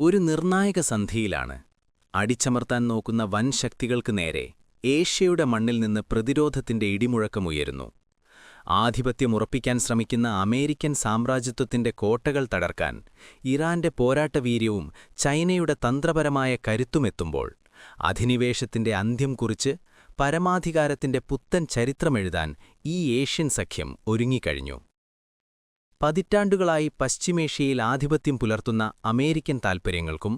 ഒരു നിർണായക സന്ധിയിലാണ്. അടിച്ചമർത്താൻ നോക്കുന്ന വൻ ശക്തികൾക്ക് നേരെ ഏഷ്യയുടെ മണ്ണിൽ നിന്ന് പ്രതിരോധത്തിന്റെ ഇടിമുഴക്കമുയരുന്നു. ആധിപത്യമുറപ്പിക്കാൻ ശ്രമിക്കുന്ന അമേരിക്കൻ സാമ്രാജ്യത്വത്തിന്റെ കോട്ടകൾ തകർക്കാൻ ഇറാന്റെ പോരാട്ടവീര്യവും ചൈനയുടെ തന്ത്രപരമായ കരുത്തുമെത്തുമ്പോൾ, അധിനിവേശത്തിന്റെ അന്ത്യം കുറിച്ച് പരമാധികാരത്തിന്റെ പുത്തൻ ചരിത്രമെഴുതാൻ ഈ ഏഷ്യൻ സഖ്യം ഒരുങ്ങിക്കഴിഞ്ഞു. പതിറ്റാണ്ടുകളായി പശ്ചിമേഷ്യയിൽ ആധിപത്യം പുലർത്തുന്ന അമേരിക്കൻ താൽപ്പര്യങ്ങൾക്കും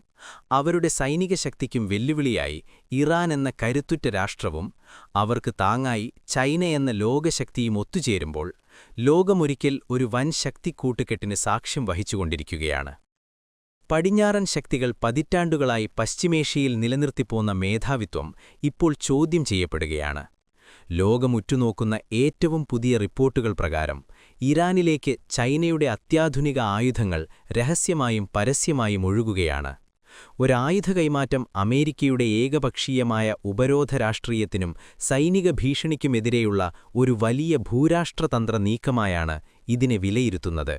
അവരുടെ സൈനിക ശക്തിക്കും വെല്ലുവിളിയായി ഇറാൻ എന്ന കരുത്തുറ്റ രാഷ്ട്രവും അവർക്ക് താങ്ങായി ചൈന എന്ന ലോകശക്തിയും ഒത്തുചേരുമ്പോൾ, ലോകമൊരിക്കൽ ഒരു വൻ ശക്തിക്കൂട്ടുകെട്ടിന് സാക്ഷ്യം വഹിച്ചുകൊണ്ടിരിക്കുകയാണ്. പടിഞ്ഞാറൻ ശക്തികൾ പതിറ്റാണ്ടുകളായി പശ്ചിമേഷ്യയിൽ നിലനിർത്തിപ്പോന്ന മേധാവിത്വം ഇപ്പോൾ ചോദ്യം ചെയ്യപ്പെടുകയാണ്. ലോകമുറ്റുനോക്കുന്ന ഏറ്റവും പുതിയ റിപ്പോർട്ടുകൾ പ്രകാരം ഇറാനിലേക്ക് ചൈനയുടെ അത്യാധുനിക ആയുധങ്ങൾ രഹസ്യമായും പരസ്യമായും ഒഴുകുകയാണ്. ഒരായുധ കൈമാറ്റം അമേരിക്കയുടെ ഏകപക്ഷീയമായ ഉപരോധ രാഷ്ട്രീയത്തിനും സൈനിക ഭീഷണിക്കുമെതിരെയുള്ള ഒരു വലിയ ഭൂരാഷ്ട്രതന്ത്ര നീക്കമായാണ് ഇതിനെ വിലയിരുത്തുന്നത്.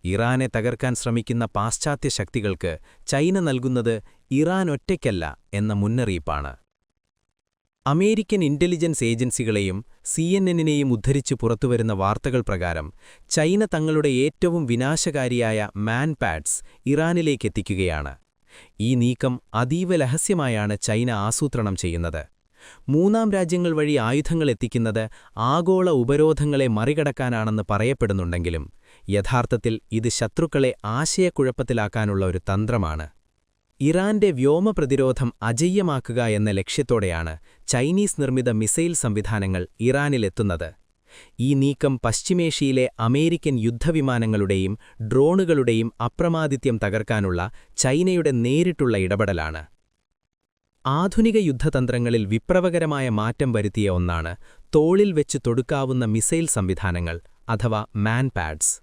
ഇറാനെ തകർക്കാൻ ശ്രമിക്കുന്ന പാശ്ചാത്യ ശക്തികൾക്ക് ചൈന നൽകുന്നത് ഇറാൻ ഒറ്റയ്ക്കല്ല എന്ന മുന്നറിയിപ്പാണ്. അമേരിക്കൻ ഇന്റലിജൻസ് ഏജൻസികളെയും CNN-നെയും ഉദ്ധരിച്ച് പുറത്തുവരുന്ന വാർത്തകൾ പ്രകാരം ചൈന തങ്ങളുടെ ഏറ്റവും വിനാശകാരിയായ മാൻപാഡ്സ് ഇറാനിലേക്കെത്തിക്കുകയാണ്. ഈ നീക്കം അതീവ രഹസ്യമായാണ് ചൈന ആസൂത്രണം ചെയ്യുന്നത്. മൂന്നാം രാജ്യങ്ങൾ വഴി ആയുധങ്ങൾ എത്തിക്കുന്നത് ആഗോള ഉപരോധങ്ങളെ മറികടക്കാനാണെന്ന് പറയപ്പെടുന്നുണ്ടെങ്കിലും, യഥാർത്ഥത്തിൽ ഇത് ശത്രുക്കളെ ആശയക്കുഴപ്പത്തിലാക്കാനുള്ള ഒരു തന്ത്രമാണ്. ഇറാന്റെ വ്യോമപ്രതിരോധം അജയ്യമാക്കുക എന്ന ലക്ഷ്യത്തോടെയാണ് ചൈനീസ് നിർമ്മിത മിസൈൽ സംവിധാനങ്ങൾ ഇറാനിലെത്തുന്നത്. ഈ നീക്കം പശ്ചിമേഷ്യയിലെ അമേരിക്കൻ യുദ്ധവിമാനങ്ങളുടെയും ഡ്രോണുകളുടെയും അപ്രമാദിത്യം തകർക്കാനുള്ള ചൈനയുടെ നേരിട്ടുള്ള ഇടപെടലാണ്. ആധുനിക യുദ്ധതന്ത്രങ്ങളിൽ വിപ്ലവകരമായ മാറ്റം വരുത്തിയ ഒന്നാണ് തോളിൽ വെച്ച് തൊടുക്കാവുന്ന മിസൈൽ സംവിധാനങ്ങൾ അഥവാ മാൻപാഡ്സ്.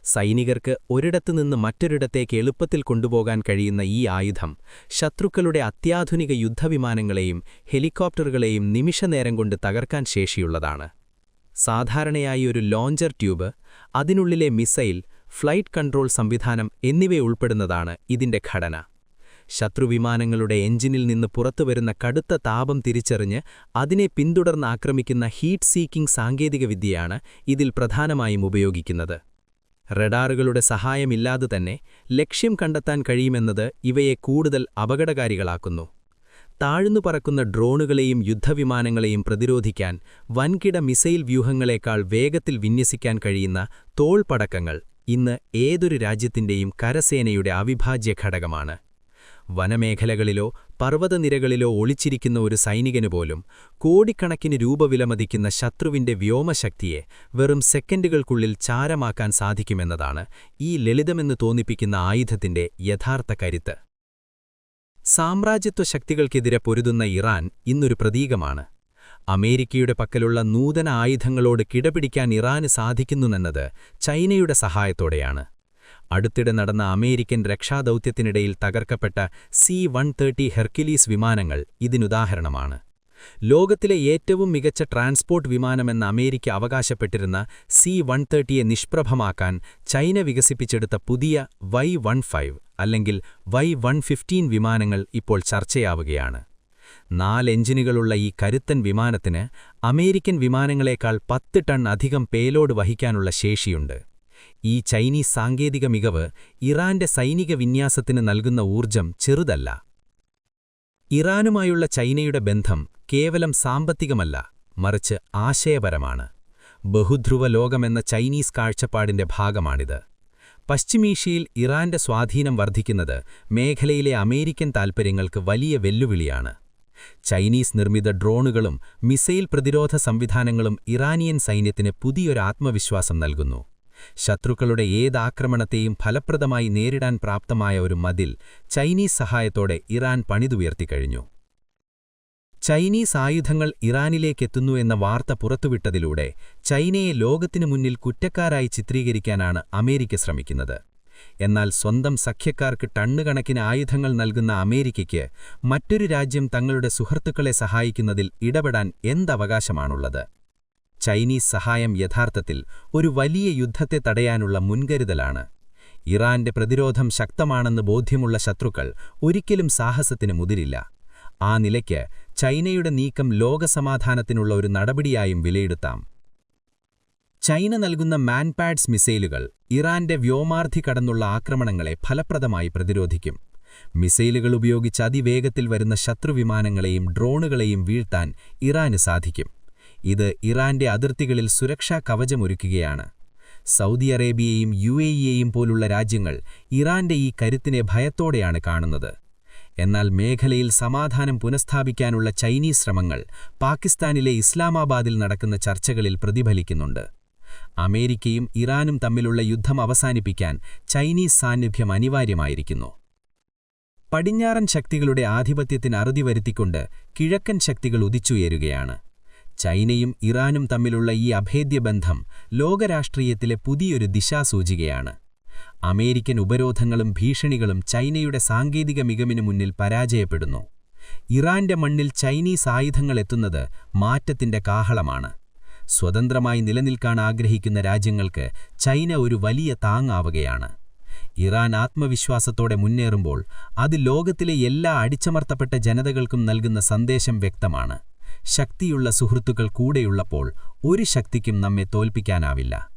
സൈനികർക്ക് ഒരിടത്തുനിന്ന് മറ്റൊരിടത്തേക്ക് എളുപ്പത്തിൽ കൊണ്ടുപോകാൻ കഴിയുന്ന ഈ ആയുധം ശത്രുക്കളുടെ അത്യാധുനിക യുദ്ധവിമാനങ്ങളെയും ഹെലികോപ്റ്ററുകളെയും നിമിഷനേരം കൊണ്ട് തകർക്കാൻ ശേഷിയുള്ളതാണ്. സാധാരണയായി ഒരു ലോഞ്ചർ ട്യൂബ്, അതിനുള്ളിലെ മിസൈൽ, ഫ്ലൈറ്റ് കൺട്രോൾ സംവിധാനം എന്നിവയുൾപ്പെടുന്നതാണ് ഇതിന്റെ ഘടന. ശത്രുവിമാനങ്ങളുടെ എഞ്ചിനിൽ നിന്ന് പുറത്തുവരുന്ന കടുത്ത താപം തിരിച്ചറിഞ്ഞ് അതിനെ പിന്തുടർന്ന് ആക്രമിക്കുന്ന ഹീറ്റ് സീക്കിംഗ് സാങ്കേതികവിദ്യയാണ് ഇതിൽ പ്രധാനമായും ഉപയോഗിക്കുന്നത്. റഡാറുകളുടെ സഹായമില്ലാതെ തന്നെ ലക്ഷ്യം കണ്ടെത്താൻ കഴിയുമെന്നത് ഇവയെ കൂടുതൽ അപകടകാരികളാക്കുന്നു. താഴ്ന്നു പറക്കുന്ന ഡ്രോണുകളെയും യുദ്ധവിമാനങ്ങളെയും പ്രതിരോധിക്കാൻ വൻകിട മിസൈൽ വ്യൂഹങ്ങളെക്കാൾ വേഗത്തിൽ വിന്യസിക്കാൻ കഴിയുന്ന തോൾപടക്കങ്ങൾ ഇന്ന് ഏതൊരു രാജ്യത്തിന്റെയും കരസേനയുടെ അവിഭാജ്യ ഘടകമാണ്. വനമേഖലകളിലോ പർവ്വതനിരകളിലോ ഒളിച്ചിരിക്കുന്ന ഒരു സൈനികന് പോലും കോടിക്കണക്കിന് രൂപ വിലമതിക്കുന്ന ശത്രുവിന്റെ വ്യോമശക്തിയെ വെറും സെക്കൻഡുകൾക്കുള്ളിൽ ചാരമാക്കാൻ സാധിക്കുമെന്നതാണ് ഈ ലളിതമെന്ന് തോന്നിപ്പിക്കുന്ന ആയുധത്തിന്റെ യഥാർത്ഥ കരുത്ത്. സാമ്രാജ്യത്വ ശക്തികൾക്കെതിരെ പൊരുതുന്ന ഇറാൻ ഇന്നൊരു പ്രതീകമാണ്. അമേരിക്കയുടെ പക്കലുള്ള നൂതന ആയുധങ്ങളോട് കിടപിടിക്കാൻ ഇറാന് സാധിക്കുന്നുവെന്നത് ചൈനയുടെ സഹായത്തോടെയാണ്. അടുത്തിടെ നടന്ന അമേരിക്കൻ രക്ഷാദൗത്യത്തിനിടയിൽ തകർക്കപ്പെട്ട C-130 ഹെർക്യുലീസ് വിമാനങ്ങൾ ഇതിനുദാഹരണമാണ്. ലോകത്തിലെ ഏറ്റവും മികച്ച ട്രാൻസ്പോർട്ട് വിമാനമെന്ന് അമേരിക്ക അവകാശപ്പെട്ടിരുന്ന C-130യെ നിഷ്പ്രഭമാക്കാൻ ചൈന വികസിപ്പിച്ചെടുത്ത പുതിയ Y-15 അല്ലെങ്കിൽ Y-115 വിമാനങ്ങൾ ഇപ്പോൾ ചർച്ചയാവുകയാണ്. 4 എഞ്ചിനുകളുള്ള ഈ കരുത്തൻ വിമാനത്തിന് അമേരിക്കൻ വിമാനങ്ങളെക്കാൾ 10 ടൺ അധികം പേലോഡ് വഹിക്കാനുള്ള ശേഷിയുണ്ട്. ഈ ചൈനീസ് സാങ്കേതിക മികവ് ഇറാന്റെ സൈനിക വിന്യാസത്തിന് നൽകുന്ന ഊർജം ചെറുതല്ല. ഇറാനുമായുള്ള ചൈനയുടെ ബന്ധം കേവലം സാമ്പത്തികമല്ല, മറിച്ച് ആശയപരമാണ്. ബഹുധ്രുവ ലോകമെന്ന ചൈനീസ് കാഴ്ചപ്പാടിന്റെ ഭാഗമാണിത്. പശ്ചിമേഷ്യയിൽ ഇറാന്റെ സ്വാധീനം വർദ്ധിക്കുന്നത് മേഖലയിലെ അമേരിക്കൻ താൽപ്പര്യങ്ങൾക്ക് വലിയ വെല്ലുവിളിയാണ്. ചൈനീസ് നിർമ്മിത ഡ്രോണുകളും മിസൈൽ പ്രതിരോധ സംവിധാനങ്ങളും ഇറാനിയൻ സൈന്യത്തിന് പുതിയൊരു ആത്മവിശ്വാസം നൽകുന്നു. ശത്രുക്കളുടെ ഏതാക്രമണത്തെയും ഫലപ്രദമായി നേരിടാൻ പ്രാപ്തമായ ഒരു മതിൽ ചൈനീസ് സഹായത്തോടെ ഇറാൻ പണിതുയർത്തിക്കഴിഞ്ഞു. ചൈനീസ് ആയുധങ്ങൾ ഇറാനിലേക്കെത്തുന്നു എന്ന വാർത്ത പുറത്തുവിട്ടതിലൂടെ ചൈനയെ ലോകത്തിനു മുന്നിൽ കുറ്റക്കാരായി ചിത്രീകരിക്കാനാണ് അമേരിക്ക ശ്രമിക്കുന്നത്. എന്നാൽ സ്വന്തം സഖ്യക്കാർക്ക് ടണ്ണുകണക്കിന് ആയുധങ്ങൾ നൽകുന്ന അമേരിക്കയ്ക്ക് മറ്റൊരു രാജ്യം തങ്ങളുടെ സുഹൃത്തുക്കളെ സഹായിക്കുന്നതിൽ ഇടപെടാൻ എന്തവകാശമാണുള്ളത്? ചൈനീസ് സഹായം യഥാർത്ഥത്തിൽ ഒരു വലിയ യുദ്ധത്തെ തടയാനുള്ള മുൻകരുതലാണ്. ഇറാന്റെ പ്രതിരോധം ശക്തമാണെന്ന് ബോധ്യമുള്ള ശത്രുക്കൾ ഒരിക്കലും സാഹസത്തിന് മുതിരില്ല. ആ നിലയ്ക്ക് ചൈനയുടെ നീക്കം ലോകസമാധാനത്തിനുള്ള ഒരു നടപടിയായും വിലയിരുത്താം. ചൈന നൽകുന്ന മാൻപാഡ്സ് മിസൈലുകൾ ഇറാന്റെ വ്യോമാർധി കടന്നുള്ള ആക്രമണങ്ങളെ ഫലപ്രദമായി പ്രതിരോധിക്കും. മിസൈലുകൾ ഉപയോഗിച്ച് അതിവേഗത്തിൽ വരുന്ന ശത്രുവിമാനങ്ങളെയും ഡ്രോണുകളെയും വീഴ്ത്താൻ ഇറാന് സാധിക്കും. ഇത് ഇറാന്റെ അതിർത്തികളിൽ സുരക്ഷാ കവചമൊരുക്കുകയാണ്. സൗദി അറേബ്യയെയും UAEയെയും പോലുള്ള രാജ്യങ്ങൾ ഇറാന്റെ ഈ കരുത്തിനെ ഭയത്തോടെയാണ് കാണുന്നത്. എന്നാൽ മേഖലയിൽ സമാധാനം പുനഃസ്ഥാപിക്കാനുള്ള ചൈനീസ് ശ്രമങ്ങൾ പാകിസ്ഥാനിലെ ഇസ്ലാമാബാദിൽ നടക്കുന്ന ചർച്ചകളിൽ പ്രതിഫലിക്കുന്നുണ്ട്. അമേരിക്കയും ഇറാനും തമ്മിലുള്ള യുദ്ധം അവസാനിപ്പിക്കാൻ ചൈനീസ് സാന്നിധ്യം അനിവാര്യമായിരിക്കുന്നു. പടിഞ്ഞാറൻ ശക്തികളുടെ ആധിപത്യത്തിന് അറുതി വരുത്തിക്കൊണ്ട് കിഴക്കൻ ശക്തികൾ ഉദിച്ചുയരുകയാണ്. ചൈനയും ഇറാനും തമ്മിലുള്ള ഈ അഭേദ്യ ബന്ധം ലോകരാഷ്ട്രീയത്തിലെ പുതിയൊരു ദിശാസൂചികയാണ്. അമേരിക്കൻ ഉപരോധങ്ങളും ഭീഷണികളും ചൈനയുടെ സാങ്കേതിക മികവിനു മുന്നിൽ പരാജയപ്പെടുന്നു. ഇറാന്റെ മണ്ണിൽ ചൈനീസ് ആയുധങ്ങൾ എത്തുന്നത് മാറ്റത്തിന്റെ കാഹളമാണ്. സ്വതന്ത്രമായി നിലനിൽക്കാൻ ആഗ്രഹിക്കുന്ന രാജ്യങ്ങൾക്ക് ചൈന ഒരു വലിയ താങ്ങാവുകയാണ്. ഇറാൻ ആത്മവിശ്വാസത്തോടെ മുന്നേറുമ്പോൾ അത് ലോകത്തിലെ എല്ലാ അടിച്ചമർത്തപ്പെട്ട ജനതകൾക്കും നൽകുന്ന സന്ദേശം വ്യക്തമാണ്. ശക്തിയുള്ള സുഹൃത്തുക്കൾ കൂടെയുള്ളപ്പോൾ ഒരു ശക്തിക്കും നമ്മെ തോൽപ്പിക്കാനാവില്ല.